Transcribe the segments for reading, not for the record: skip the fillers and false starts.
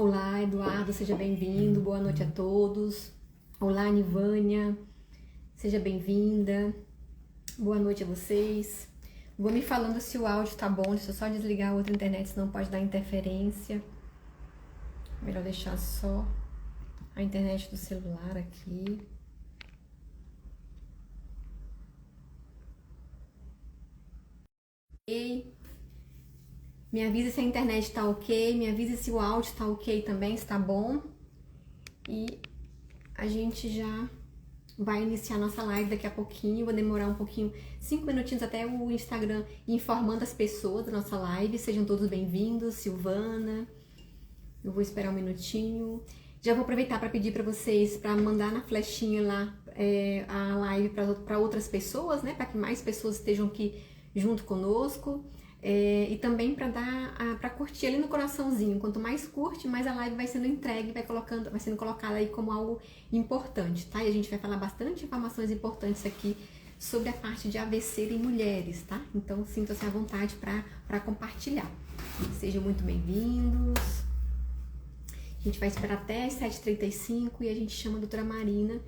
Olá, Eduardo, seja bem-vindo. Boa noite a todos. Olá, Nivânia, seja bem-vinda. Boa noite a vocês. Vou me falando se o áudio tá bom. Deixa eu só desligar a outra internet, senão pode dar interferência. Melhor deixar só a internet do celular aqui. Ok. Me avise se a internet tá ok. Me avise se o áudio tá ok também, se tá bom. E a gente já vai iniciar nossa live daqui a pouquinho. Vou demorar um pouquinho, 5 minutinhos até o Instagram informando as pessoas da nossa live. Sejam todos bem-vindos. Silvana, eu vou esperar um minutinho. Já vou aproveitar para pedir para vocês para mandar na flechinha lá a live para outras pessoas, né? Para que mais pessoas estejam aqui junto conosco. E também para curtir ali no coraçãozinho. Quanto mais curte, mais a live vai sendo entregue, vai sendo colocada aí como algo importante, tá? E a gente vai falar bastante informações importantes aqui sobre a parte de AVC em mulheres, tá? Então sintam-se à vontade para compartilhar. Sejam muito bem-vindos. A gente vai esperar até as 7h35 e a gente chama a doutora Marina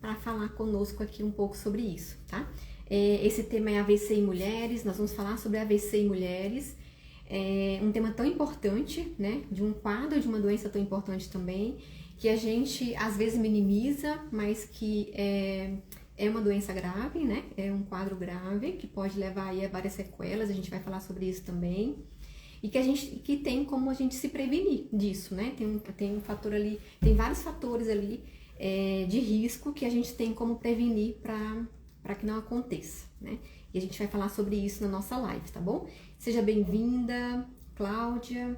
para falar conosco aqui um pouco sobre isso, tá? Esse tema é AVC em mulheres, nós vamos falar sobre AVC em mulheres, um tema tão importante, né, de um quadro de uma doença tão importante também, que a gente às vezes minimiza, mas que é uma doença grave, né, é um quadro grave, que pode levar aí a várias sequelas, a gente vai falar sobre isso também, e que tem como a gente se prevenir disso, né, tem um fator ali, tem vários fatores ali de risco que a gente tem como prevenir para que não aconteça, né? E a gente vai falar sobre isso na nossa live, tá bom? Seja bem-vinda, Cláudia.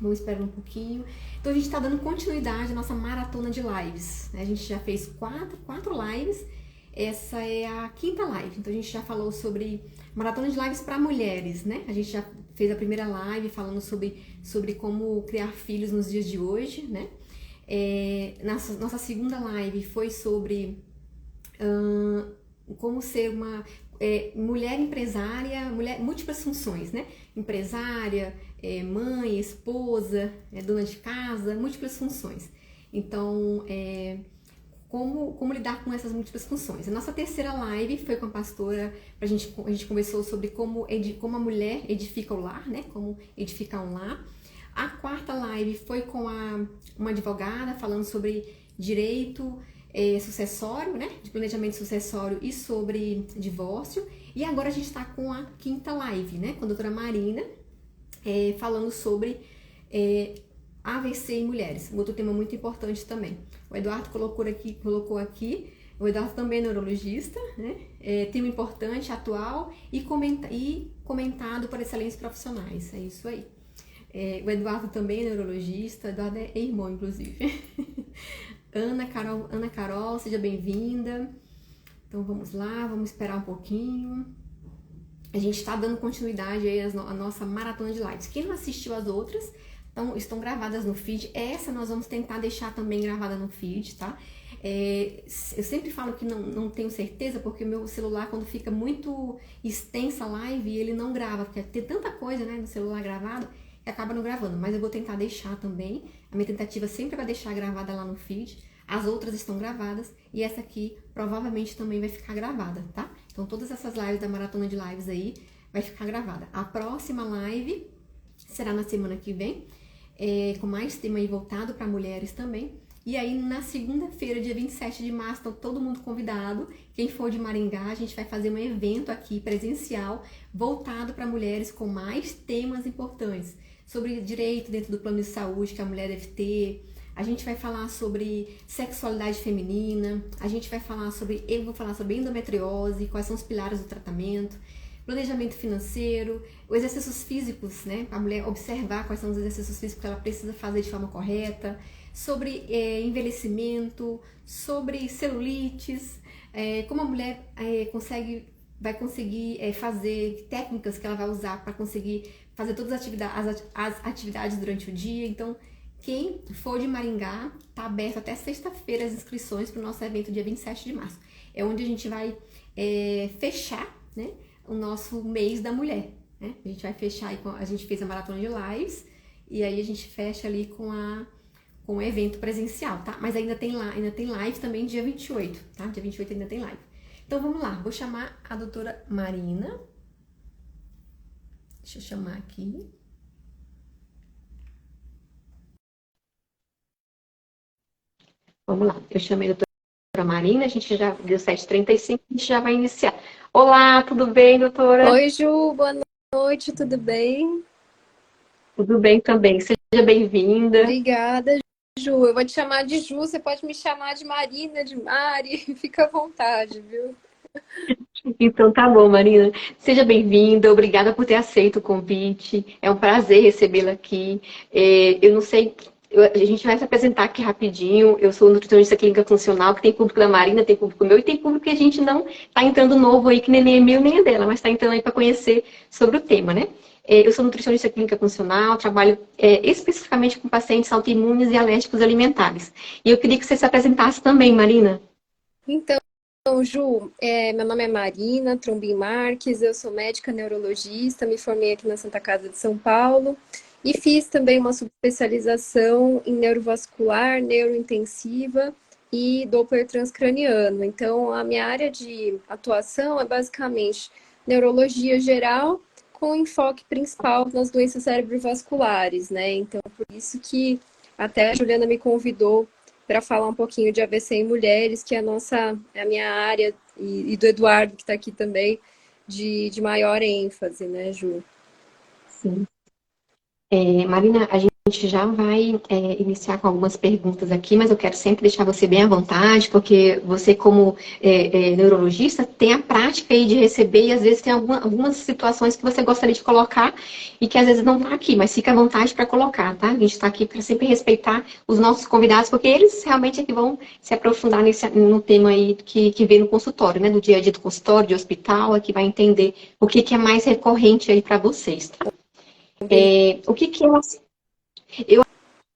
Vamos esperar um pouquinho. Então a gente tá dando continuidade à nossa maratona de lives, né? A gente já fez quatro lives. Essa é a quinta live. Então a gente já falou sobre maratona de lives para mulheres, né? A gente já fez a primeira live falando sobre como criar filhos nos dias de hoje, né? Nossa segunda live foi sobre como ser uma mulher empresária, mulher múltiplas funções, né? Empresária, mãe, esposa, dona de casa, múltiplas funções. Então, como lidar com essas múltiplas funções? A nossa terceira live foi com a pastora, a gente conversou sobre como a mulher edifica o lar, né? Como edificar um lar. A quarta live foi com uma advogada falando sobre direito sucessório, né, de planejamento sucessório e sobre divórcio. E agora a gente está com a quinta live, né, com a doutora Marina, falando sobre AVC em mulheres, um outro tema muito importante também. O Eduardo colocou aqui, o Eduardo também é neurologista, né, tema importante, atual e comentado por excelentes profissionais, é isso aí. O Eduardo também é neurologista, o Eduardo é irmão, inclusive. Ana Carol, seja bem-vinda. Então vamos lá, vamos esperar um pouquinho. A gente está dando continuidade aí à nossa maratona de lives. Quem não assistiu às outras, estão gravadas no feed. Essa nós vamos tentar deixar também gravada no feed, tá? Eu sempre falo que não tenho certeza, porque o meu celular, quando fica muito extensa a live, ele não grava, porque tem tanta coisa, né, no celular gravado, que acaba não gravando, mas eu vou tentar deixar também. A minha tentativa sempre vai deixar gravada lá no feed. As outras estão gravadas e essa aqui provavelmente também vai ficar gravada, tá? Então todas essas lives da maratona de lives aí vai ficar gravada. A próxima live será na semana que vem, com mais tema aí voltado para mulheres também. E aí na segunda-feira, dia 27 de março, estão todo mundo convidado. Quem for de Maringá, a gente vai fazer um evento aqui presencial voltado para mulheres com mais temas importantes. Sobre direito dentro do plano de saúde que a mulher deve ter. A gente vai falar sobre sexualidade feminina. Eu vou falar sobre endometriose, quais são os pilares do tratamento. Planejamento financeiro, os exercícios físicos, né? A mulher observar quais são os exercícios físicos que ela precisa fazer de forma correta. Sobre envelhecimento, sobre celulites, como a mulher vai conseguir fazer técnicas que ela vai usar para conseguir fazer todas as atividades durante o dia. Então, quem for de Maringá, tá aberto até sexta-feira as inscrições para o nosso evento dia 27 de março. É onde a gente vai fechar, né, o nosso mês da mulher, né? A gente vai fechar, a gente fez a maratona de lives e aí a gente fecha ali com o evento presencial, tá? Mas ainda tem live também dia 28, tá? Dia 28 ainda tem live. Então vamos lá, vou chamar a doutora Marina. Deixa eu chamar aqui. Vamos lá, eu chamei a doutora Marina, a gente já deu 7h35, a gente já vai iniciar. Olá, tudo bem, doutora? Oi, Ju, boa noite, tudo bem? Tudo bem também, seja bem-vinda. Obrigada, Ju. Eu vou te chamar de Ju, você pode me chamar de Marina, de Mari, fica à vontade, viu? Então tá bom, Marina. Seja bem-vinda, obrigada por ter aceito o convite. É um prazer recebê-la aqui. Eu não sei, a gente vai se apresentar aqui rapidinho. Eu sou nutricionista clínica funcional, que tem público da Marina, tem público meu e tem público que a gente não está entrando novo aí, que nem é meu nem é dela, mas está entrando aí para conhecer sobre o tema, né? Eu sou nutricionista clínica funcional, trabalho especificamente com pacientes autoimunes e alérgicos alimentares. E eu queria que você se apresentasse também, Marina. Então, Ju, meu nome é Marina Trombin Marques, eu sou médica neurologista, me formei aqui na Santa Casa de São Paulo e fiz também uma subespecialização em neurovascular, neurointensiva e Doppler transcraniano. Então, a minha área de atuação é basicamente neurologia geral, com enfoque principal nas doenças cerebrovasculares, né? Então, por isso que até a Juliana me convidou para falar um pouquinho de AVC em mulheres, que é a minha área, e do Eduardo, que está aqui também, de maior ênfase, né, Ju? Sim. Marina, a gente já vai iniciar com algumas perguntas aqui, mas eu quero sempre deixar você bem à vontade, porque você, como neurologista, tem a prática aí de receber e às vezes tem algumas situações que você gostaria de colocar e que às vezes não está aqui, mas fica à vontade para colocar, tá? A gente está aqui para sempre respeitar os nossos convidados, porque eles realmente é que vão se aprofundar no tema aí que vê no consultório, né? Do dia a dia do consultório, de hospital, é que vai entender o que é mais recorrente aí para vocês, tá? O que é eu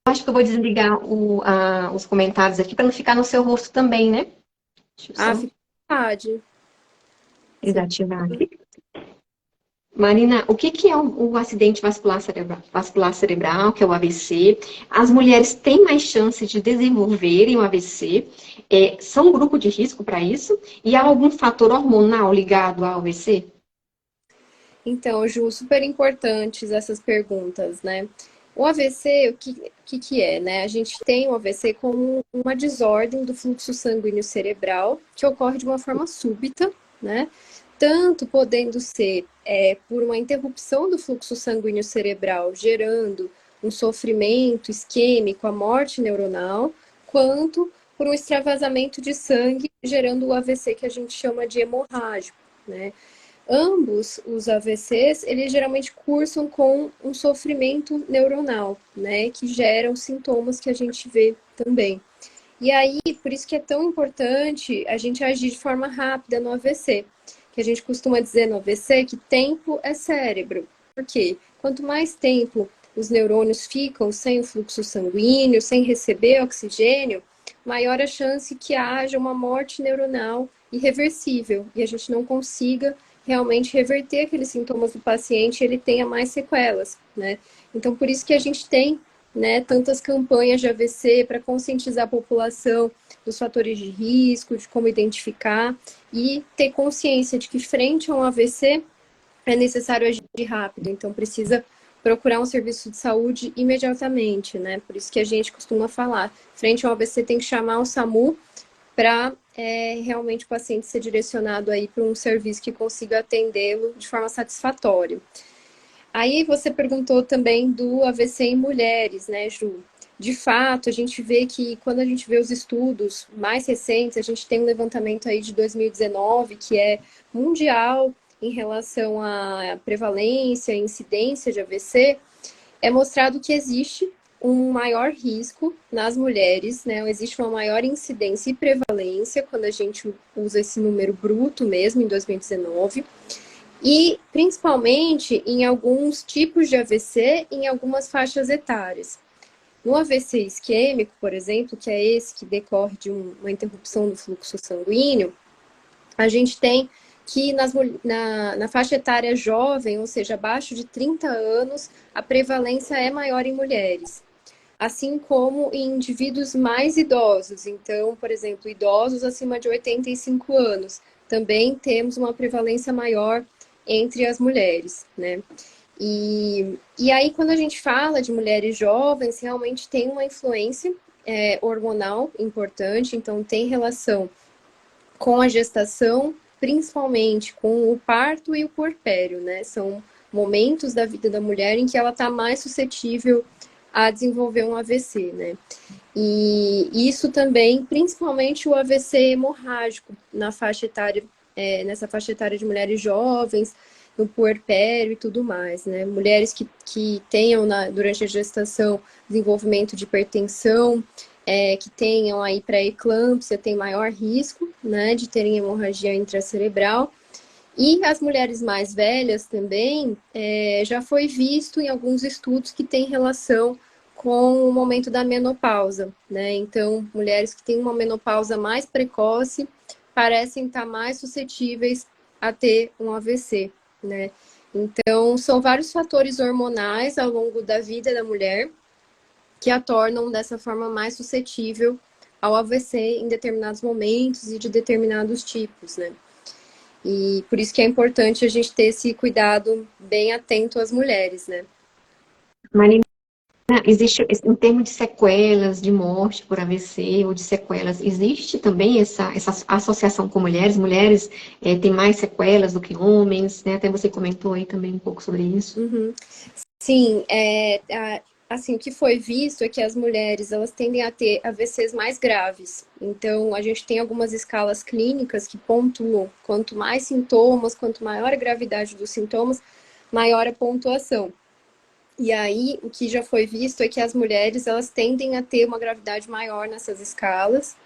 acho que eu vou desligar os comentários aqui para não ficar no seu rosto também, né? Deixa eu Ah, só fica à vontade. Sem desativar problema. aqui. Marina, o que é o acidente vascular cerebral, que é o AVC? As mulheres têm mais chance de desenvolverem o AVC? São um grupo de risco para isso? E há algum fator hormonal ligado ao AVC? Então, Ju, super importantes essas perguntas, né? O AVC, o que é, né? A gente tem o AVC como uma desordem do fluxo sanguíneo cerebral que ocorre de uma forma súbita, né? Tanto podendo ser por uma interrupção do fluxo sanguíneo cerebral, gerando um sofrimento isquêmico, a morte neuronal, quanto por um extravasamento de sangue, gerando o AVC que a gente chama de hemorrágico, né? Ambos os AVCs, eles geralmente cursam com um sofrimento neuronal, né, que geram sintomas que a gente vê também. E aí, por isso que é tão importante a gente agir de forma rápida no AVC, que a gente costuma dizer no AVC que tempo é cérebro. Por quê? Quanto mais tempo os neurônios ficam sem o fluxo sanguíneo, sem receber oxigênio, maior a chance que haja uma morte neuronal irreversível e a gente não consiga realmente reverter aqueles sintomas do paciente e ele tenha mais sequelas, né? Então, por isso que a gente tem, né, tantas campanhas de AVC para conscientizar a população dos fatores de risco, de como identificar e ter consciência de que frente a um AVC é necessário agir rápido, então precisa procurar um serviço de saúde imediatamente, né? Por isso que a gente costuma falar, frente a um AVC tem que chamar o SAMU para realmente o paciente ser direcionado aí para um serviço que consiga atendê-lo de forma satisfatória. Aí você perguntou também do AVC em mulheres, né, Ju? De fato, a gente vê que quando a gente vê os estudos mais recentes, a gente tem um levantamento aí de 2019 que é mundial em relação à prevalência e incidência de AVC, é mostrado que existe um maior risco nas mulheres, né? Existe uma maior incidência e prevalência quando a gente usa esse número bruto mesmo em 2019. E principalmente em alguns tipos de AVC em algumas faixas etárias. No AVC isquêmico, por exemplo, que é esse que decorre de uma interrupção do fluxo sanguíneo, a gente tem que na faixa etária jovem, ou seja, abaixo de 30 anos, a prevalência é maior em mulheres. Assim como em indivíduos mais idosos. Então, por exemplo, idosos acima de 85 anos, também temos uma prevalência maior entre as mulheres, né? E aí, quando a gente fala de mulheres jovens, realmente tem uma influência hormonal importante, então tem relação com a gestação, principalmente com o parto e o puerpério, né? São momentos da vida da mulher em que ela está mais suscetível a desenvolver um AVC, né? E isso também, principalmente o AVC hemorrágico na faixa etária, nessa faixa etária de mulheres jovens, no puerpério e tudo mais, né? Mulheres que tenham durante a gestação desenvolvimento de hipertensão, que tenham aí pré-eclâmpsia, tem maior risco, né, de terem hemorragia intracerebral. E as mulheres mais velhas também, já foi visto em alguns estudos que tem relação com o momento da menopausa, né? Então, mulheres que têm uma menopausa mais precoce parecem estar mais suscetíveis a ter um AVC, né? Então, são vários fatores hormonais ao longo da vida da mulher que a tornam dessa forma mais suscetível ao AVC em determinados momentos e de determinados tipos, né? E por isso que é importante a gente ter esse cuidado bem atento às mulheres, né? Marina, existe, em termos de sequelas, de morte por AVC ou de sequelas, existe também essa associação com mulheres? Mulheres têm mais sequelas do que homens, né? Até você comentou aí também um pouco sobre isso. Uhum. Sim, assim, o que foi visto é que as mulheres, elas tendem a ter AVCs mais graves. Então, a gente tem algumas escalas clínicas que pontuam quanto mais sintomas, quanto maior a gravidade dos sintomas, maior a pontuação. E aí, o que já foi visto é que as mulheres, elas tendem a ter uma gravidade maior nessas escalas.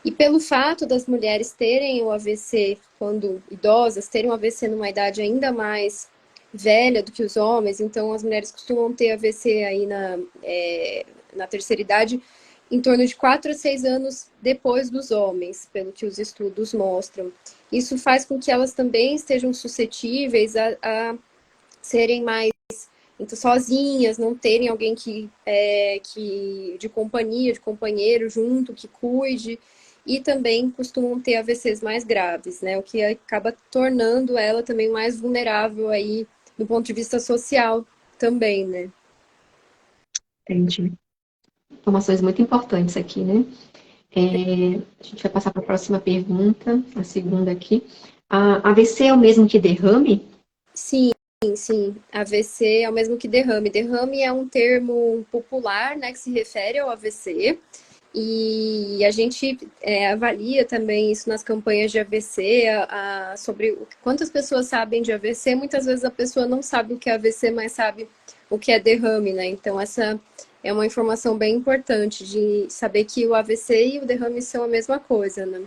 E pelo fato das mulheres terem o AVC, quando idosas, terem o AVC numa idade ainda mais velha do que os homens, então as mulheres costumam ter AVC aí na terceira idade, em torno de 4 a 6 anos depois dos homens, pelo que os estudos mostram. Isso faz com que elas também estejam suscetíveis a serem mais então, sozinhas, não terem alguém de companhia, de companheiro junto, que cuide, e também costumam ter AVCs mais graves, né? O que acaba tornando ela também mais vulnerável aí do ponto de vista social também, né? Entendi. Informações muito importantes aqui, né? A gente vai passar para a próxima pergunta, a segunda aqui. A AVC é o mesmo que derrame? Sim, sim. AVC é o mesmo que derrame. Derrame é um termo popular, né, que se refere ao AVC. E a gente avalia também isso nas campanhas de AVC, sobre quantas pessoas sabem de AVC. Muitas vezes a pessoa não sabe o que é AVC, mas sabe o que é derrame, né? Então, essa é uma informação bem importante de saber que o AVC e o derrame são a mesma coisa, né?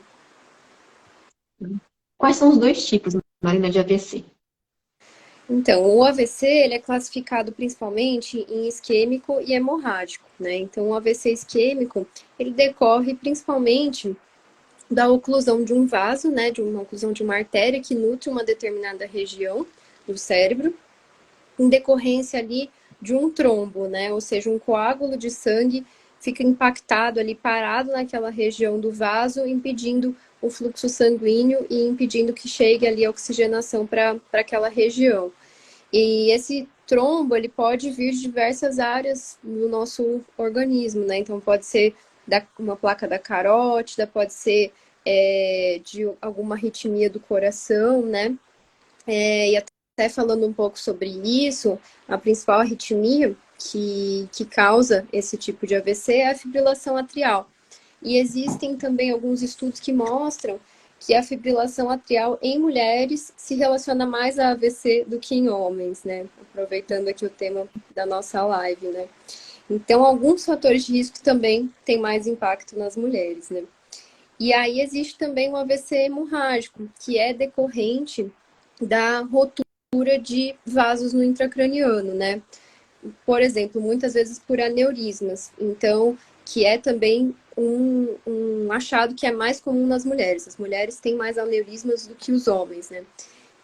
Quais são os dois tipos, Marina, de AVC? Então, o AVC ele é classificado principalmente em isquêmico e hemorrágico, né? Então, o AVC isquêmico ele decorre principalmente da oclusão de um vaso, né, de uma oclusão de uma artéria que nutre uma determinada região do cérebro, em decorrência ali de um trombo, né, ou seja, um coágulo de sangue fica impactado ali, parado naquela região do vaso, impedindo o fluxo sanguíneo e impedindo que chegue ali a oxigenação para aquela região. E esse trombo, ele pode vir de diversas áreas do nosso organismo, né? Então, pode ser uma placa da carótida, pode ser de alguma arritmia do coração, né? E até falando um pouco sobre isso, a principal arritmia que causa esse tipo de AVC é a fibrilação atrial. E existem também alguns estudos que mostram que a fibrilação atrial em mulheres se relaciona mais a AVC do que em homens, né? Aproveitando aqui o tema da nossa live, né? Então, alguns fatores de risco também têm mais impacto nas mulheres, né? E aí existe também o AVC hemorrágico, que é decorrente da rotura de vasos no intracraniano, né? Por exemplo, muitas vezes por aneurismas. Então, que é também um achado que é mais comum nas mulheres. As mulheres têm mais aneurismas do que os homens, né?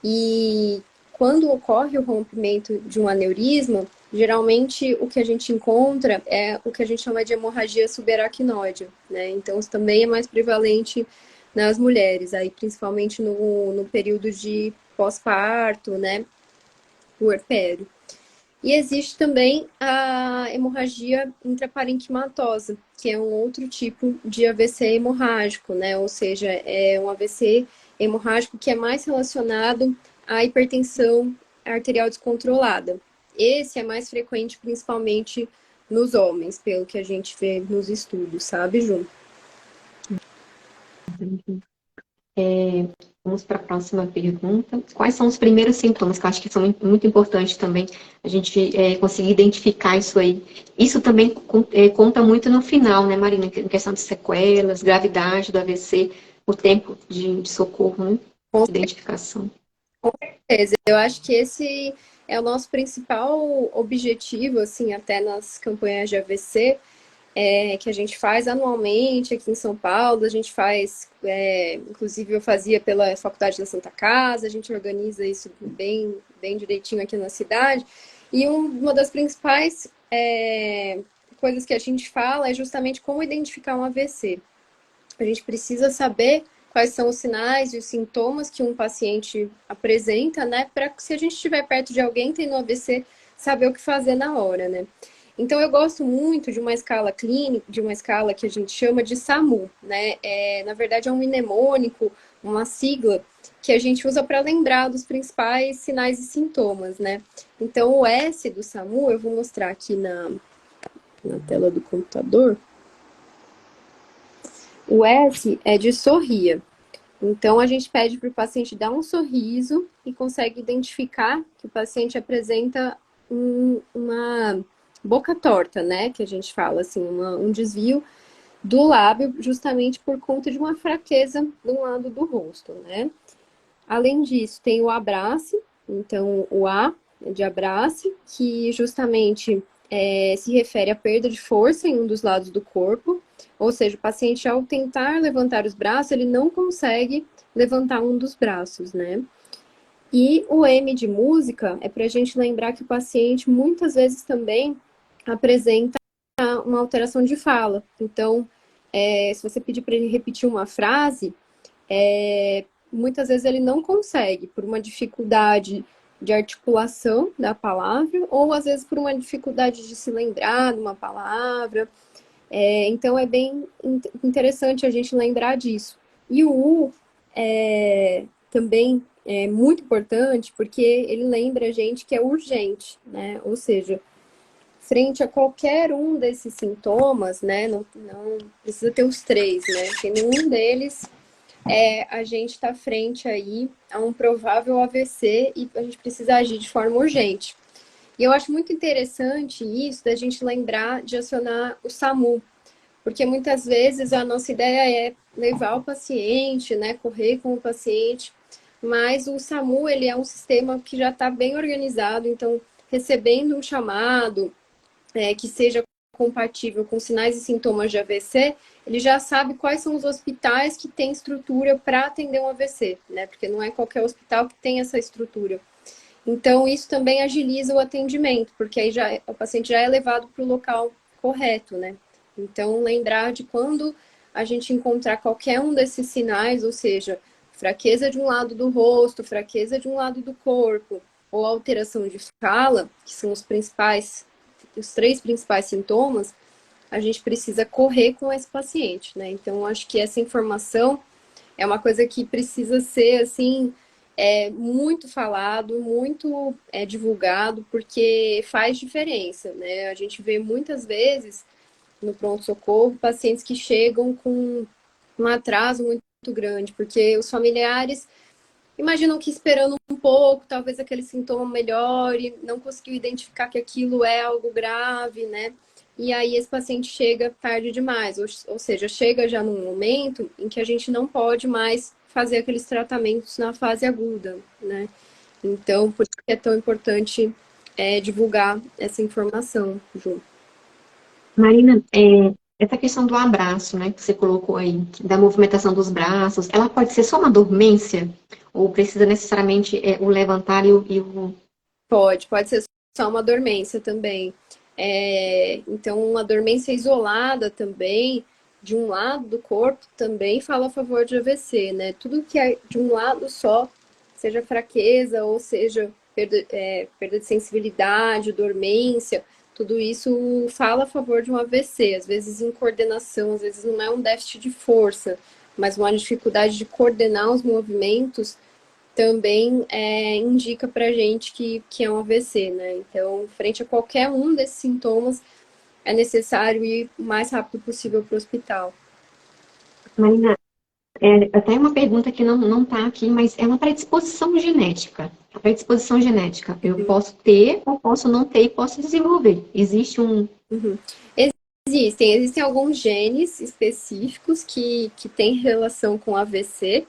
E quando ocorre o rompimento de um aneurisma, geralmente o que a gente encontra é o que a gente chama de hemorragia subaracnoide, né? Então, isso também é mais prevalente nas mulheres, aí principalmente no período de pós-parto, né? Puerpério. E existe também a hemorragia intraparenquimatosa, que é um outro tipo de AVC hemorrágico, né? Ou seja, é um AVC hemorrágico que é mais relacionado à hipertensão arterial descontrolada. Esse é mais frequente principalmente nos homens, pelo que a gente vê nos estudos, sabe, Ju? Vamos para a próxima pergunta. Quais são os primeiros sintomas? Que eu acho que são muito importantes também a gente conseguir identificar isso aí. Isso também conta muito no final, né, Marina? Em questão de sequelas, gravidade do AVC, o tempo de socorro, né? Com Identificação. certeza. Eu acho que esse é o nosso principal objetivo, assim, até nas campanhas de AVC, que a gente faz anualmente aqui em São Paulo. A gente faz, inclusive eu fazia pela Faculdade da Santa Casa, a gente organiza isso bem, bem direitinho aqui na cidade. E uma das principais coisas que a gente fala é justamente como identificar um AVC. A gente precisa saber quais são os sinais e os sintomas que um paciente apresenta, né? Para que se a gente estiver perto de alguém tendo AVC, saber o que fazer na hora, né? Então, eu gosto muito de uma escala clínica, de uma escala que a gente chama de SAMU, né? Na verdade, é um mnemônico, uma sigla que a gente usa para lembrar dos principais sinais e sintomas, né? Então, o S do SAMU, eu vou mostrar aqui na tela do computador. O S é de sorria. Então, a gente pede para o paciente dar um sorriso e consegue identificar que o paciente apresenta uma boca torta, né? Que a gente fala assim, um desvio do lábio, justamente por conta de uma fraqueza de um lado do rosto, né? Além disso, tem o abrace, então o A é de abrace, que justamente se refere à perda de força em um dos lados do corpo, ou seja, o paciente, ao tentar levantar os braços, ele não consegue levantar um dos braços, né? E o M de música é para a gente lembrar que o paciente muitas vezes também apresenta uma alteração de fala. Então, se você pedir para ele repetir uma frase, muitas vezes ele não consegue, por uma dificuldade de articulação da palavra, ou às vezes por uma dificuldade de se lembrar de uma palavra. Então é bem interessante a gente lembrar disso. E o U também é muito importante porque ele lembra a gente que é urgente, né? Ou seja, frente a qualquer um desses sintomas, né? Não precisa ter os três, né? Porque nenhum deles a gente está frente aí a um provável AVC e a gente precisa agir de forma urgente. E eu acho muito interessante isso da gente lembrar de acionar o SAMU, porque muitas vezes a nossa ideia é levar o paciente, né, correr com o paciente, mas o SAMU ele é um sistema que já está bem organizado, então recebendo um chamado que seja compatível com sinais e sintomas de AVC, ele já sabe quais são os hospitais que têm estrutura para atender um AVC, né? Porque não é qualquer hospital que tem essa estrutura. Então, isso também agiliza o atendimento, porque aí o paciente já é levado para o local correto, né? Então, lembrar de quando a gente encontrar qualquer um desses sinais, ou seja, fraqueza de um lado do rosto, fraqueza de um lado do corpo, ou alteração de fala, que são os três principais sintomas, a gente precisa correr com esse paciente, né? Então, acho que essa informação é uma coisa que precisa ser, assim, muito falado, muito divulgado, porque faz diferença, né? A gente vê muitas vezes no pronto-socorro pacientes que chegam com um atraso muito grande, porque os familiares imaginam que esperando um pouco, talvez aquele sintoma melhore, não conseguiu identificar que aquilo é algo grave, né? E aí esse paciente chega tarde demais, ou seja, chega já num momento em que a gente não pode mais fazer aqueles tratamentos na fase aguda, né? Então, por isso que é tão importante divulgar essa informação, Ju. Marina, essa questão do abraço, né, que você colocou aí, da movimentação dos braços, ela pode ser só uma dormência? Ou precisa necessariamente o levantar e o... Pode ser só uma dormência também. Então, uma dormência isolada também, de um lado do corpo, também fala a favor de AVC, né? Tudo que é de um lado só, seja fraqueza ou seja perda de sensibilidade, dormência, tudo isso fala a favor de um AVC. Às vezes em coordenação, às vezes não é um déficit de força, mas uma dificuldade de coordenar os movimentos também indica pra gente que é um AVC, né? Então, frente a qualquer um desses sintomas, é necessário ir o mais rápido possível para o hospital. Marina, até uma pergunta que não está aqui, mas é uma predisposição genética. A predisposição genética, eu posso ter, ou posso não ter e posso desenvolver. Existe um... Uhum. Existem alguns genes específicos que têm relação com AVC.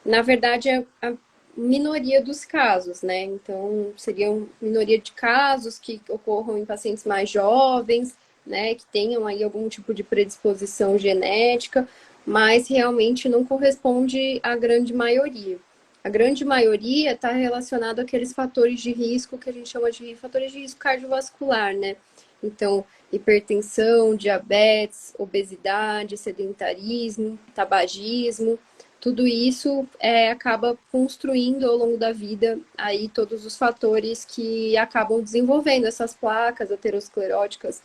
Na verdade, é a minoria dos casos, né? Então, seriam minoria de casos que ocorram em pacientes mais jovens, né? Que tenham aí algum tipo de predisposição genética, mas realmente não corresponde à grande maioria. A grande maioria está relacionada àqueles fatores de risco que a gente chama de fatores de risco cardiovascular, né? Então, hipertensão, diabetes, obesidade, sedentarismo, tabagismo, tudo isso acaba construindo ao longo da vida aí todos os fatores que acabam desenvolvendo essas placas ateroscleróticas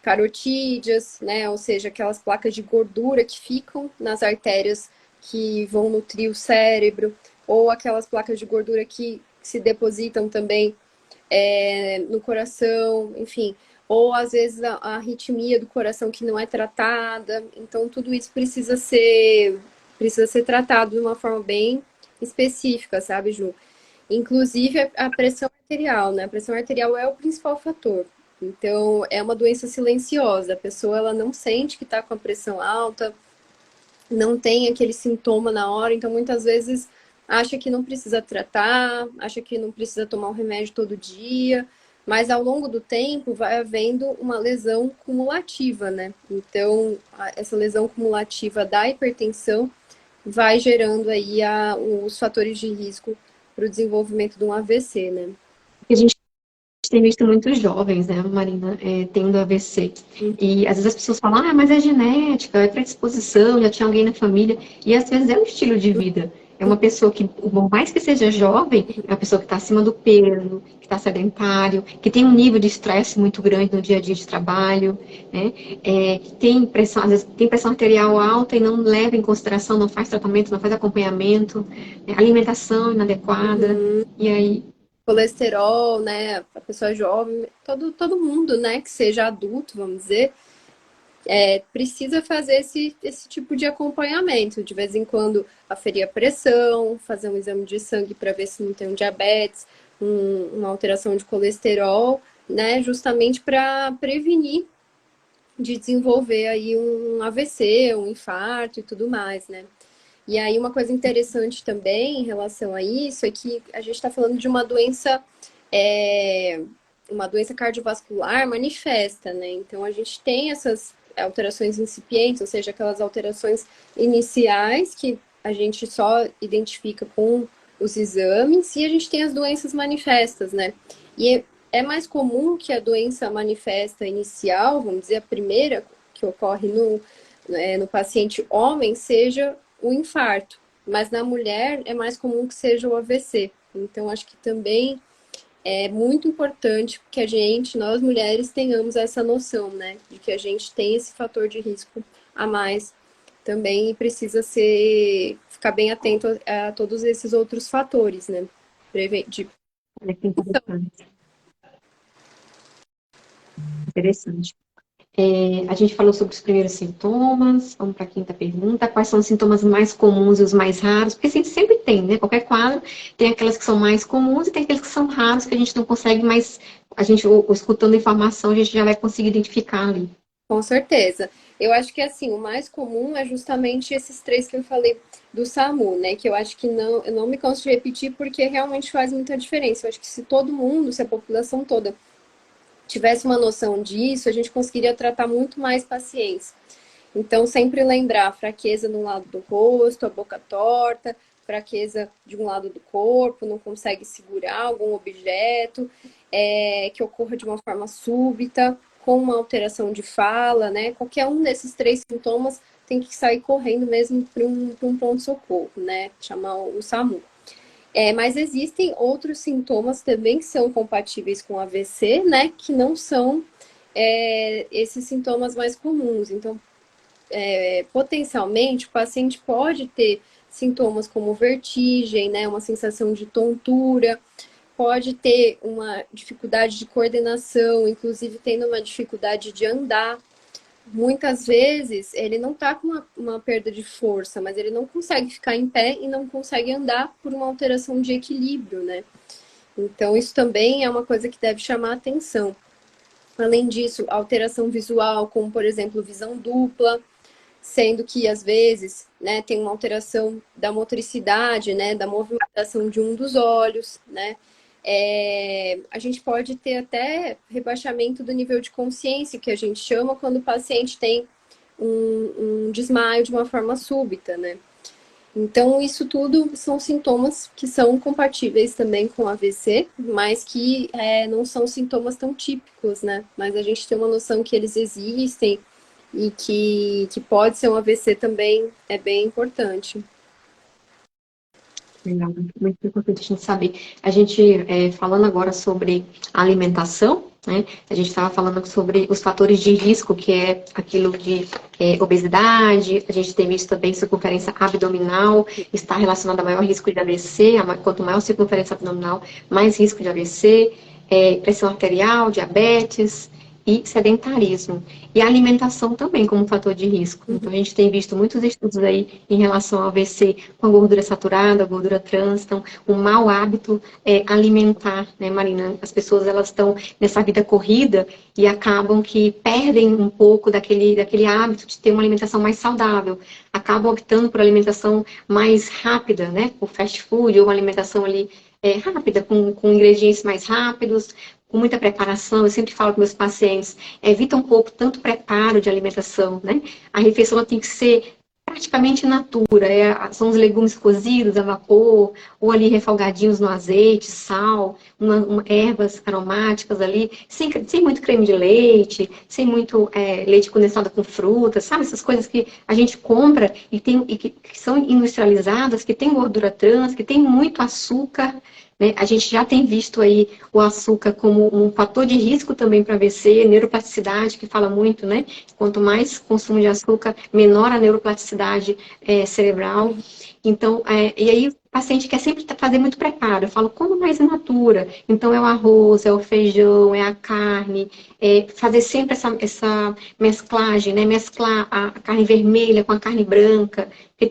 carotídeas, né? Ou seja, aquelas placas de gordura que ficam nas artérias que vão nutrir o cérebro, ou aquelas placas de gordura que se depositam também no coração, enfim, ou às vezes a arritmia do coração que não é tratada. Então, tudo isso precisa ser tratado de uma forma bem específica, sabe, Ju? Inclusive a pressão arterial, né? A pressão arterial é o principal fator. Então, é uma doença silenciosa. A pessoa ela não sente que está com a pressão alta, não tem aquele sintoma na hora, então muitas vezes acha que não precisa tratar, acha que não precisa tomar um remédio todo dia, mas ao longo do tempo vai havendo uma lesão cumulativa, né? Então, essa lesão cumulativa da hipertensão vai gerando aí os fatores de risco para o desenvolvimento de um AVC, né? A gente tem visto muitos jovens, né, Marina, tendo AVC. E às vezes as pessoas falam, mas é genética, é predisposição, já tinha alguém na família. E às vezes é um estilo de vida. É uma pessoa que, por mais que seja jovem, é uma pessoa que está acima do peso, que está sedentário, que tem um nível de estresse muito grande no dia a dia de trabalho, né? Tem pressão, às vezes tem pressão arterial alta e não leva em consideração, não faz tratamento, não faz acompanhamento, né? Alimentação inadequada. E aí Colesterol, né? A pessoa jovem, todo mundo, né? Que seja adulto, vamos dizer, precisa fazer esse tipo de acompanhamento. De vez em quando, aferir a pressão, fazer um exame de sangue para ver se não tem um diabetes, uma alteração de colesterol, né? Justamente para prevenir de desenvolver aí um AVC, um infarto e tudo mais, né? E aí, uma coisa interessante também em relação a isso é que a gente está falando de uma doença cardiovascular manifesta, né? Então, a gente tem essas alterações incipientes, ou seja, aquelas alterações iniciais que a gente só identifica com os exames, e a gente tem as doenças manifestas, né? E é mais comum que a doença manifesta inicial, vamos dizer, a primeira que ocorre no paciente homem, seja o infarto, mas na mulher é mais comum que seja o AVC. Então, acho que também é muito importante que nós mulheres, tenhamos essa noção, né? De que a gente tem esse fator de risco a mais também e precisa ficar bem atento a todos esses outros fatores, né? De... olha que interessante. Interessante. A gente falou sobre os primeiros sintomas, vamos para a quinta pergunta. Quais são os sintomas mais comuns e os mais raros? Porque a gente sempre tem, né? Qualquer quadro tem aquelas que são mais comuns e tem aqueles que são raros que a gente não consegue, mas a gente, escutando a informação, a gente já vai conseguir identificar ali. Com certeza. Eu acho que assim, o mais comum é justamente esses três que eu falei do SAMU, né? Que eu acho que eu não me canso de repetir porque realmente faz muita diferença. Eu acho que se todo mundo, se a população toda tivesse uma noção disso, a gente conseguiria tratar muito mais pacientes. Então, sempre lembrar fraqueza no lado do rosto, a boca torta, fraqueza de um lado do corpo, não consegue segurar algum objeto, que ocorra de uma forma súbita, com uma alteração de fala, né? Qualquer um desses 3 sintomas tem que sair correndo mesmo para um pronto-socorro, né? Chamar o SAMU. Mas existem outros sintomas também que são compatíveis com AVC, né? Que não são esses sintomas mais comuns. Então, potencialmente, o paciente pode ter sintomas como vertigem, né? Uma sensação de tontura, pode ter uma dificuldade de coordenação, inclusive tendo uma dificuldade de andar. Muitas vezes ele não está com uma perda de força, mas ele não consegue ficar em pé e não consegue andar por uma alteração de equilíbrio, né? Então, isso também é uma coisa que deve chamar a atenção. Além disso, alteração visual, como por exemplo, visão dupla, sendo que às vezes, né, tem uma alteração da motricidade, né, da movimentação de um dos olhos, né? A gente pode ter até rebaixamento do nível de consciência, que a gente chama quando o paciente tem um desmaio de uma forma súbita, né? Então, isso tudo são sintomas que são compatíveis também com AVC, mas que não são sintomas tão típicos, né? Mas a gente tem uma noção que eles existem e que pode ser um AVC também é bem importante. Legal, muito importante a gente saber. A gente, falando agora sobre alimentação, né? A gente estava falando sobre os fatores de risco, que é aquilo de obesidade, a gente tem visto também circunferência abdominal, está relacionada a maior risco de AVC, quanto maior circunferência abdominal, mais risco de AVC, pressão arterial, diabetes e sedentarismo. E a alimentação também como fator de risco. Então, a gente tem visto muitos estudos aí em relação ao AVC com a gordura saturada, a gordura trans. Então, um mau hábito alimentar, né, Marina? As pessoas, elas estão nessa vida corrida e acabam que perdem um pouco daquele hábito de ter uma alimentação mais saudável. Acabam optando por alimentação mais rápida, né? Por fast food ou uma alimentação ali rápida, com ingredientes mais rápidos, com muita preparação. Eu sempre falo para meus pacientes, evita um pouco tanto preparo de alimentação, né? A refeição tem que ser praticamente natura, são os legumes cozidos a vapor, ou ali refogadinhos no azeite, sal, ervas aromáticas ali, sem muito creme de leite, sem muito leite condensado com frutas, sabe? Essas coisas que a gente compra e que são industrializadas, que tem gordura trans, que tem muito açúcar, né? A gente já tem visto aí o açúcar como um fator de risco também para AVC, neuroplasticidade, que fala muito, né? Quanto mais consumo de açúcar, menor a neuroplasticidade cerebral. Então, e aí o paciente quer sempre fazer muito preparo. Eu falo, como mais in natura. Então, é o arroz, é o feijão, é a carne, fazer sempre essa mesclagem, né? Mesclar a carne vermelha com a carne branca, porque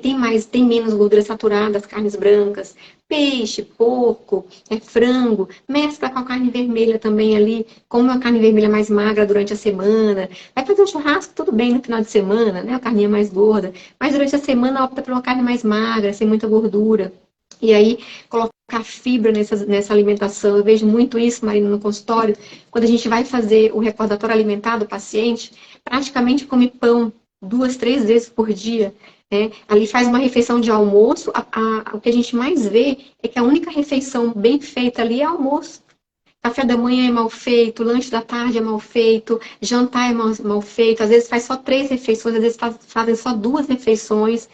tem menos gordura saturada as carnes brancas. Peixe, porco, frango, mescla com a carne vermelha também ali, come uma carne vermelha mais magra durante a semana. Vai fazer um churrasco, tudo bem no final de semana, né? A carninha mais gorda. Mas durante a semana opta por uma carne mais magra, sem muita gordura. E aí, colocar fibra nessa alimentação. Eu vejo muito isso, Marina, no consultório. Quando a gente vai fazer o recordatório alimentar do paciente, praticamente come pão 2, 3 vezes por dia. Ali faz uma refeição de almoço, o que a gente mais vê é que a única refeição bem feita ali é almoço. Café da manhã é mal feito, lanche da tarde é mal feito, jantar é mal feito, às vezes faz só 3 refeições, às vezes fazem só 2 refeições.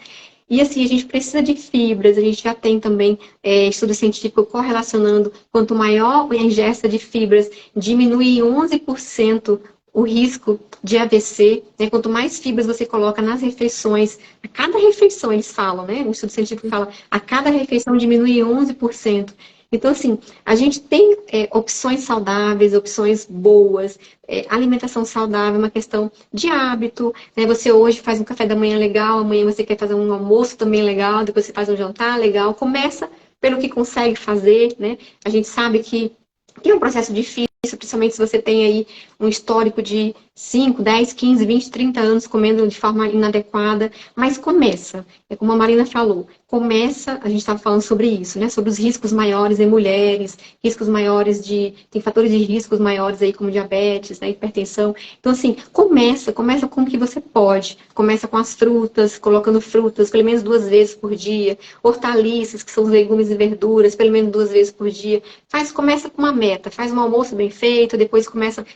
E assim, a gente precisa de fibras, a gente já tem também estudo científico correlacionando, quanto maior a ingesta de fibras, diminui em 11% o risco de AVC, né? Quanto mais fibras você coloca nas refeições, a cada refeição eles falam, né? O estudo científico fala, a cada refeição diminui 11%. Então, assim, a gente tem opções saudáveis, opções boas, alimentação saudável é uma questão de hábito, né? Você hoje faz um café da manhã legal, amanhã você quer fazer um almoço também legal, depois você faz um jantar legal, começa pelo que consegue fazer, né? A gente sabe que é um processo difícil, principalmente se você tem aí um histórico de 5, 10, 15, 20, 30 anos comendo de forma inadequada, mas começa. É como a Marina falou, começa, a gente estava falando sobre isso, né? Sobre os riscos maiores em mulheres, riscos maiores tem fatores de riscos maiores aí, como diabetes, né, hipertensão. Então, assim, começa com o que você pode. Começa com as frutas, colocando frutas pelo menos 2 vezes por dia, hortaliças, que são os legumes e verduras, pelo menos 2 vezes por dia. Começa com uma meta, faz um almoço bem feito, depois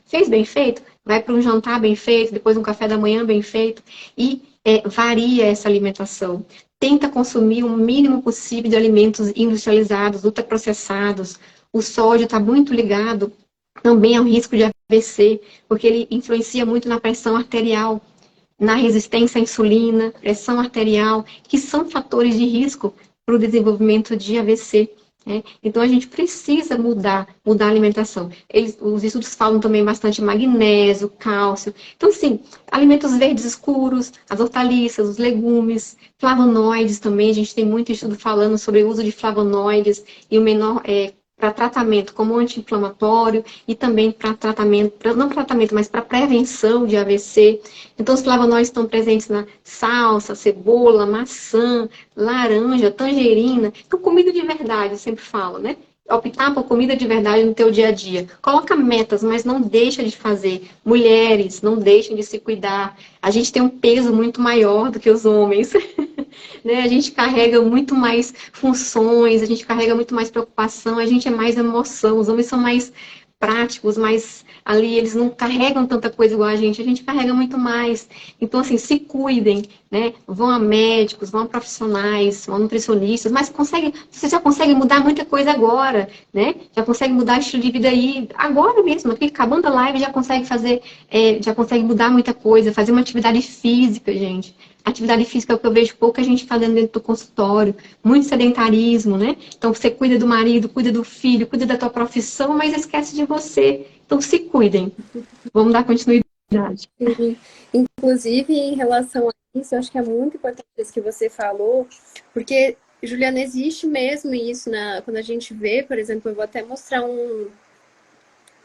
fez bem feito, vai para um jantar bem feito, depois um café da manhã bem feito, e varia essa alimentação. Tenta consumir o mínimo possível de alimentos industrializados, ultraprocessados. O sódio está muito ligado também ao risco de AVC, porque ele influencia muito na pressão arterial, na resistência à insulina, pressão arterial, que são fatores de risco para o desenvolvimento de AVC. Né? Então, a gente precisa mudar a alimentação. Os estudos falam também bastante magnésio, cálcio. Então, assim, alimentos verdes escuros, as hortaliças, os legumes, flavonoides também. A gente tem muito estudo falando sobre o uso de flavonoides e o menor para tratamento como anti-inflamatório e também para tratamento, não tratamento, mas para prevenção de AVC. Então, os flavonoides estão presentes na salsa, cebola, maçã, laranja, tangerina. Então, comida de verdade, eu sempre falo, né? Optar por comida de verdade no teu dia a dia. Coloca metas, mas não deixa de fazer. Mulheres, não deixem de se cuidar. A gente tem um peso muito maior do que os homens. Né? A gente carrega muito mais funções, a gente carrega muito mais preocupação, a gente é mais emoção, os homens são mais práticos, mais ali, eles não carregam tanta coisa igual a gente carrega muito mais. Então, assim, se cuidem, né? Vão a médicos, vão a profissionais, vão a nutricionistas, mas você já consegue mudar muita coisa agora, né? Já consegue mudar o estilo de vida aí, agora mesmo, aqui, acabando a live, já consegue fazer, já consegue mudar muita coisa, fazer uma atividade física, gente. Atividade física é o que eu vejo pouca gente fazendo dentro do consultório, muito sedentarismo, né? Então você cuida do marido, cuida do filho, cuida da tua profissão, mas esquece de você. Então se cuidem. Vamos dar continuidade. Sim. Inclusive, em relação a isso, eu acho que é muito importante isso que você falou, porque, Juliana, existe mesmo isso, quando a gente vê, por exemplo, eu vou até mostrar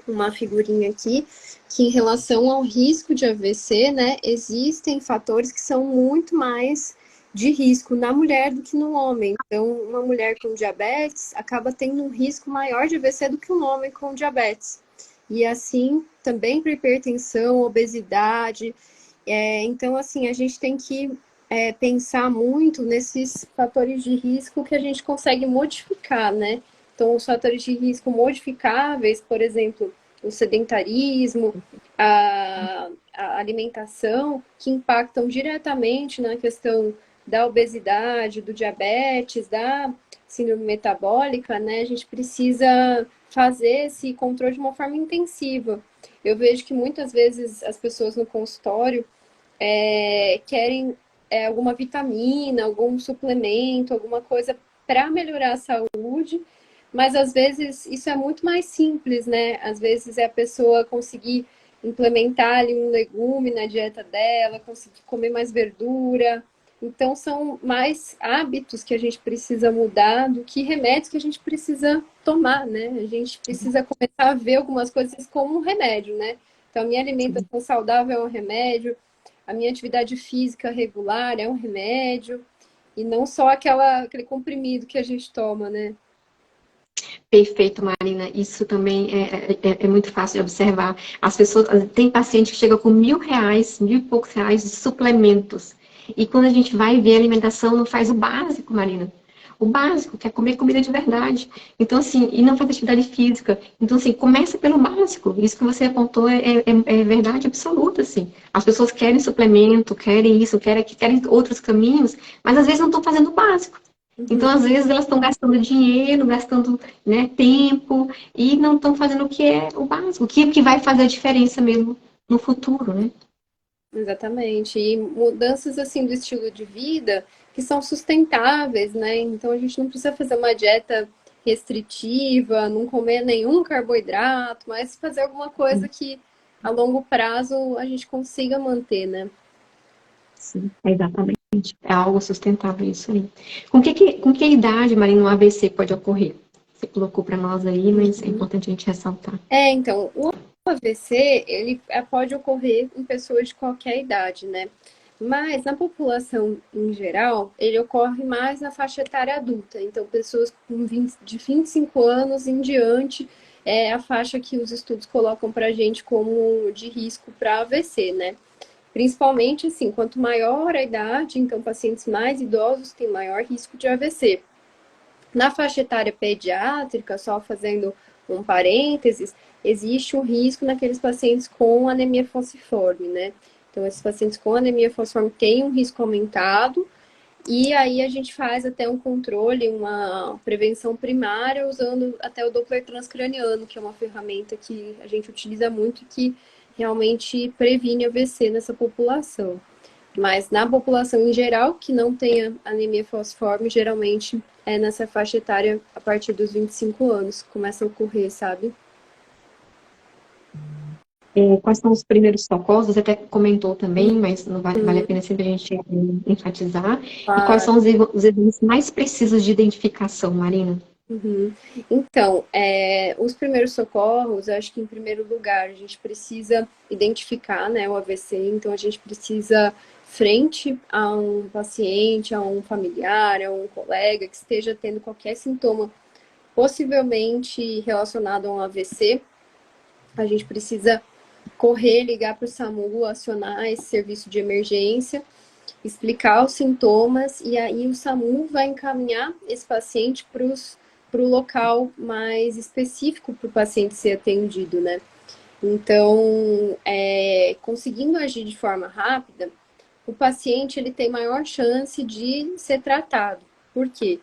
uma figurinha aqui, que em relação ao risco de AVC, né, existem fatores que são muito mais de risco na mulher do que no homem. Então, uma mulher com diabetes acaba tendo um risco maior de AVC do que um homem com diabetes. E assim, também para hipertensão, obesidade. Então, assim, a gente tem que pensar muito nesses fatores de risco que a gente consegue modificar, né? Então, os fatores de risco modificáveis, por exemplo, o sedentarismo, a alimentação, que impactam diretamente na questão da obesidade, do diabetes, da síndrome metabólica, né? A gente precisa fazer esse controle de uma forma intensiva. Eu vejo que muitas vezes as pessoas no consultório querem alguma vitamina, algum suplemento, alguma coisa para melhorar a saúde, mas às vezes isso é muito mais simples, né? Às vezes é a pessoa conseguir implementar ali um legume na dieta dela, conseguir comer mais verdura. Então são mais hábitos que a gente precisa mudar do que remédios que a gente precisa tomar, né? A gente precisa começar a ver algumas coisas como um remédio, né? Então a minha alimentação saudável é um remédio, a minha atividade física regular é um remédio, e não só aquele comprimido que a gente toma, né? Perfeito, Marina. Isso também é muito fácil de observar. As pessoas, tem paciente que chega com R$ 1.000, mil e poucos reais de suplementos. E quando a gente vai ver a alimentação, não faz o básico, Marina. O básico, que é comer comida de verdade. Então, assim, e não faz atividade física. Então, assim, começa pelo básico. Isso que você apontou é verdade absoluta, assim. As pessoas querem suplemento, querem isso, querem outros caminhos, mas às vezes não estão fazendo o básico. Então, às vezes, elas estão gastando dinheiro, gastando, né, tempo, e não estão fazendo o que é o básico, o que vai fazer a diferença mesmo no futuro, né? Exatamente. E mudanças assim do estilo de vida que são sustentáveis, né? Então a gente não precisa fazer uma dieta restritiva, não comer nenhum carboidrato, mas fazer alguma coisa que a longo prazo a gente consiga manter, né? Sim, exatamente. É algo sustentável isso aí. Com que idade, Marina, um AVC pode ocorrer? Você colocou para nós aí, mas é importante a gente ressaltar. Então, o AVC, ele pode ocorrer em pessoas de qualquer idade, né? Mas na população em geral, ele ocorre mais na faixa etária adulta. Então, pessoas de 25 anos em diante é a faixa que os estudos colocam para a gente como de risco para AVC, né? Principalmente, assim, quanto maior a idade, então pacientes mais idosos têm maior risco de AVC. Na faixa etária pediátrica, só fazendo um parênteses, existe um risco naqueles pacientes com anemia falciforme, né? Então, esses pacientes com anemia falciforme têm um risco aumentado, e aí a gente faz até um controle, uma prevenção primária, usando até o Doppler transcraniano, que é uma ferramenta que a gente utiliza muito e que realmente previne AVC nessa população. Mas na população em geral, que não tenha anemia falciforme, geralmente é nessa faixa etária a partir dos 25 anos que começa a ocorrer, sabe? Quais são os primeiros socorros? Você até comentou também, mas não vale a pena sempre a gente enfatizar. E quais são os exames mais precisos de identificação, Marina? Uhum. Então, os primeiros socorros, acho que em primeiro lugar a gente precisa identificar, né, o AVC, então a gente precisa, frente a um paciente, a um familiar, a um colega que esteja tendo qualquer sintoma possivelmente relacionado a um AVC, a gente precisa correr, ligar para o SAMU, acionar esse serviço de emergência, explicar os sintomas e aí o SAMU vai encaminhar esse paciente para o local mais específico para o paciente ser atendido, né? Então, conseguindo agir de forma rápida, o paciente ele tem maior chance de ser tratado. Por quê?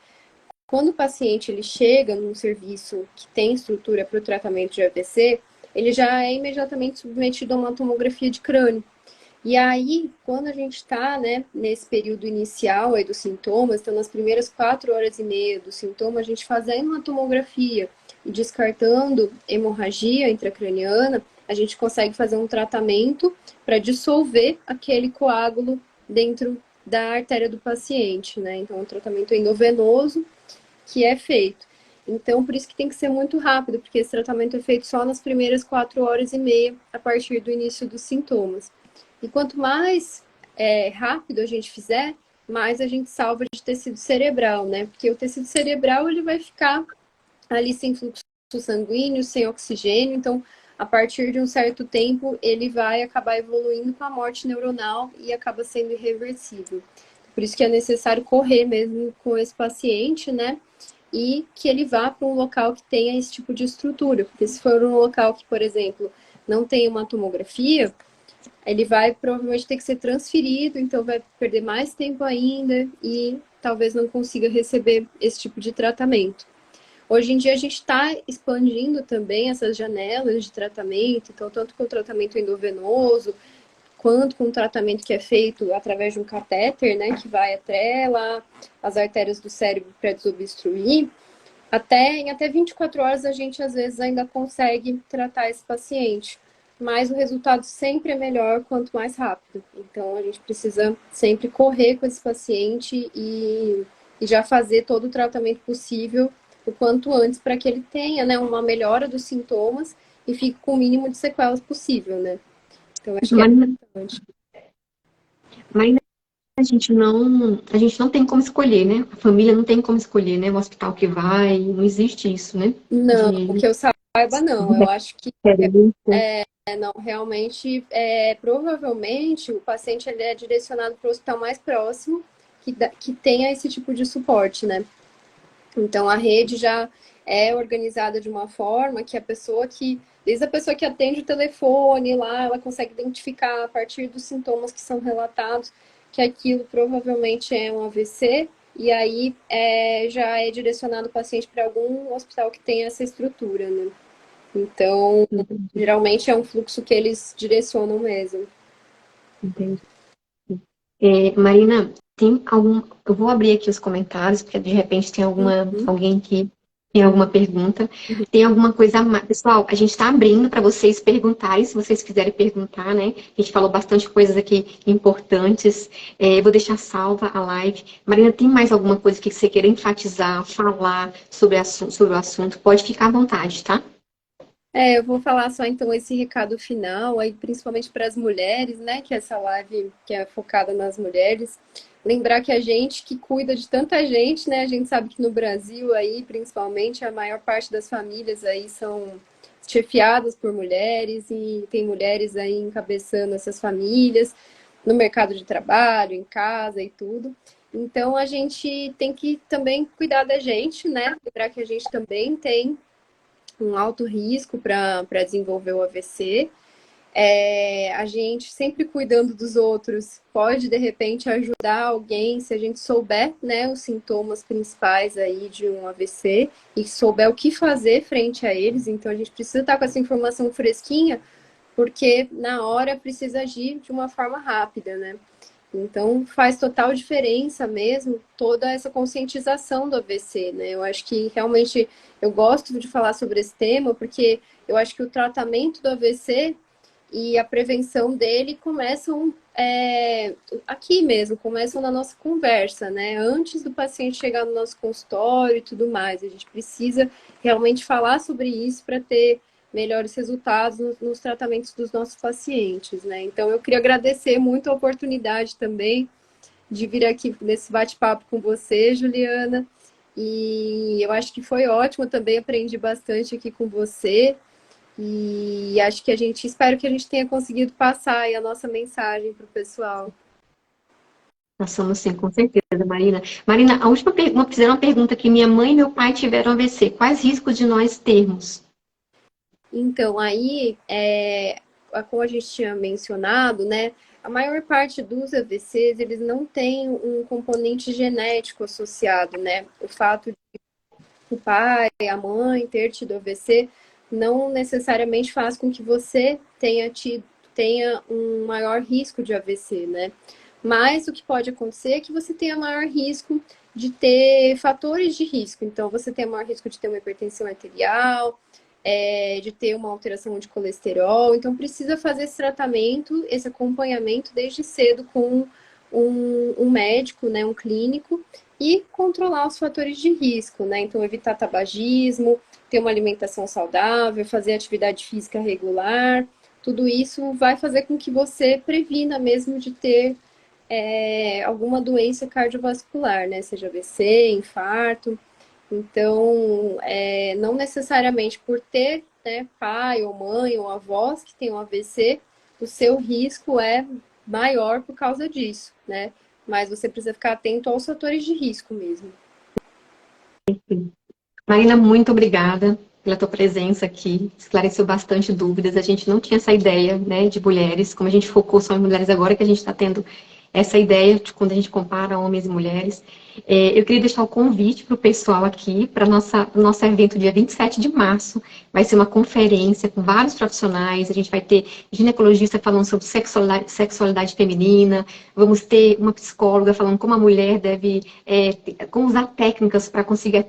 Quando o paciente ele chega num serviço que tem estrutura para o tratamento de AVC, ele já é imediatamente submetido a uma tomografia de crânio. E aí, quando a gente está, né, nesse período inicial aí dos sintomas, então nas primeiras 4 horas e meia do sintoma, a gente fazendo uma tomografia e descartando hemorragia intracraniana, a gente consegue fazer um tratamento para dissolver aquele coágulo dentro da artéria do paciente, né? Então, é um tratamento endovenoso que é feito. Então, por isso que tem que ser muito rápido, porque esse tratamento é feito só nas primeiras 4 horas e meia, a partir do início dos sintomas. E quanto mais rápido a gente fizer, mais a gente salva de tecido cerebral, né? Porque o tecido cerebral, ele vai ficar ali sem fluxo sanguíneo, sem oxigênio, então, a partir de um certo tempo, ele vai acabar evoluindo com a morte neuronal e acaba sendo irreversível. Por isso que é necessário correr mesmo com esse paciente, né? E que ele vá para um local que tenha esse tipo de estrutura. Porque se for um local que, por exemplo, não tem uma tomografia, ele vai provavelmente ter que ser transferido, então vai perder mais tempo ainda e talvez não consiga receber esse tipo de tratamento. Hoje em dia a gente está expandindo também essas janelas de tratamento, então tanto com o tratamento endovenoso, quanto com o tratamento que é feito através de um catéter, né, que vai até lá as artérias do cérebro para desobstruir, em até 24 horas a gente às vezes ainda consegue tratar esse paciente, mas o resultado sempre é melhor quanto mais rápido. Então a gente precisa sempre correr com esse paciente e já fazer todo o tratamento possível o quanto antes para que ele tenha, né, uma melhora dos sintomas e fique com o mínimo de sequelas possível, né? Então acho que é importante. Marina, a gente não tem como escolher, né? A família não tem como escolher, né? O hospital que vai, não existe isso, né? Não, que eu saiba, não. Eu acho que não, realmente, provavelmente o paciente ele é direcionado para o hospital mais próximo que tenha esse tipo de suporte, né? Então a rede já é organizada de uma forma que desde a pessoa que atende o telefone lá, ela consegue identificar a partir dos sintomas que são relatados que aquilo provavelmente é um AVC, e aí já é direcionado o paciente para algum hospital que tenha essa estrutura, né? Então, geralmente é um fluxo que eles direcionam mesmo. Entendi. Marina, tem algum. Eu vou abrir aqui os comentários, porque de repente tem alguém que tem alguma pergunta. Tem alguma coisa a mais. Pessoal, a gente está abrindo para vocês perguntarem, se vocês quiserem perguntar, né? A gente falou bastante coisas aqui importantes. Vou deixar salva a live. Marina, tem mais alguma coisa que você queira enfatizar, falar sobre o assunto? Pode ficar à vontade, tá? Eu vou falar só então esse recado final, aí principalmente para as mulheres, né? Que essa live que é focada nas mulheres. Lembrar que a gente que cuida de tanta gente, né? A gente sabe que no Brasil aí, principalmente, a maior parte das famílias aí são chefiadas por mulheres e tem mulheres aí encabeçando essas famílias no mercado de trabalho, em casa e tudo. Então a gente tem que também cuidar da gente, né? Lembrar que a gente também tem um alto risco para desenvolver o AVC. A gente sempre cuidando dos outros pode de repente ajudar alguém se a gente souber, né, os sintomas principais aí de um AVC e souber o que fazer frente a eles. Então a gente precisa estar com essa informação fresquinha, porque na hora precisa agir de uma forma rápida, né? Então faz total diferença mesmo toda essa conscientização do AVC, né? Eu acho que realmente eu gosto de falar sobre esse tema porque eu acho que o tratamento do AVC e a prevenção dele começam aqui mesmo, começam na nossa conversa, né? Antes do paciente chegar no nosso consultório e tudo mais. A gente precisa realmente falar sobre isso para ter melhores resultados nos tratamentos dos nossos pacientes, né? Então, eu queria agradecer muito a oportunidade também de vir aqui nesse bate-papo com você, Juliana. E eu acho que foi ótimo, também aprendi bastante aqui com você. E acho que espero que a gente tenha conseguido passar aí a nossa mensagem para o pessoal. Nós somos sim, com certeza, Marina. Marina, a última pergunta, fizeram uma pergunta que minha mãe e meu pai tiveram AVC. Quais riscos de nós termos? Então, aí, como a gente tinha mencionado, né, a maior parte dos AVCs, eles não têm um componente genético associado, né? O fato de o pai, a mãe ter tido AVC não necessariamente faz com que você tenha um maior risco de AVC, né? Mas o que pode acontecer é que você tenha maior risco de ter fatores de risco. Então, você tem maior risco de ter uma hipertensão arterial, de ter uma alteração de colesterol. Então, precisa fazer esse tratamento, esse acompanhamento desde cedo com um médico, né, um clínico, e controlar os fatores de risco, né? Então, evitar tabagismo, ter uma alimentação saudável, fazer atividade física regular. Tudo isso vai fazer com que você previna mesmo de ter alguma doença cardiovascular, né? Seja AVC, infarto. Então, não necessariamente por ter, né, pai ou mãe ou avós que tenham AVC, o seu risco é maior por causa disso, né? Mas você precisa ficar atento aos fatores de risco mesmo. Marina, muito obrigada pela tua presença aqui. Esclareceu bastante dúvidas. A gente não tinha essa ideia, né, de mulheres. Como a gente focou só em mulheres agora, que a gente está tendo essa ideia de quando a gente compara homens e mulheres. Eu queria deixar o convite para o pessoal aqui, para o nosso evento dia 27 de março. Vai ser uma conferência com vários profissionais. A gente vai ter ginecologista falando sobre sexualidade feminina. Vamos ter uma psicóloga falando como a mulher deve como usar técnicas para conseguir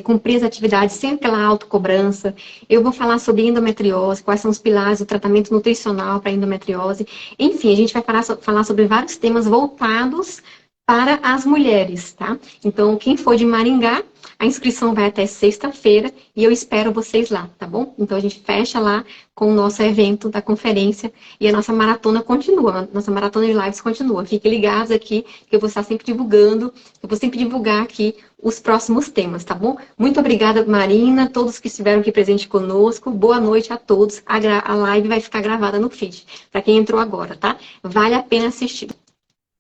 cumprir as atividades sem aquela autocobrança. Eu vou falar sobre endometriose, quais são os pilares do tratamento nutricional para endometriose. Enfim, a gente vai falar sobre vários temas voltados para as mulheres, tá? Então, quem for de Maringá, a inscrição vai até sexta-feira e eu espero vocês lá, tá bom? Então, a gente fecha lá com o nosso evento da conferência e a nossa maratona continua, a nossa maratona de lives continua. Fiquem ligados aqui, que eu vou estar sempre divulgando, eu vou sempre divulgar aqui os próximos temas, tá bom? Muito obrigada, Marina, todos que estiveram aqui presentes conosco. Boa noite a todos. A live vai ficar gravada no feed, para quem entrou agora, tá? Vale a pena assistir.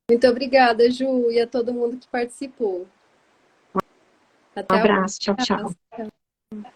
Muito obrigada, Ju, e a todo mundo que participou. Um Até a abraço, tchau, tchau. próxima.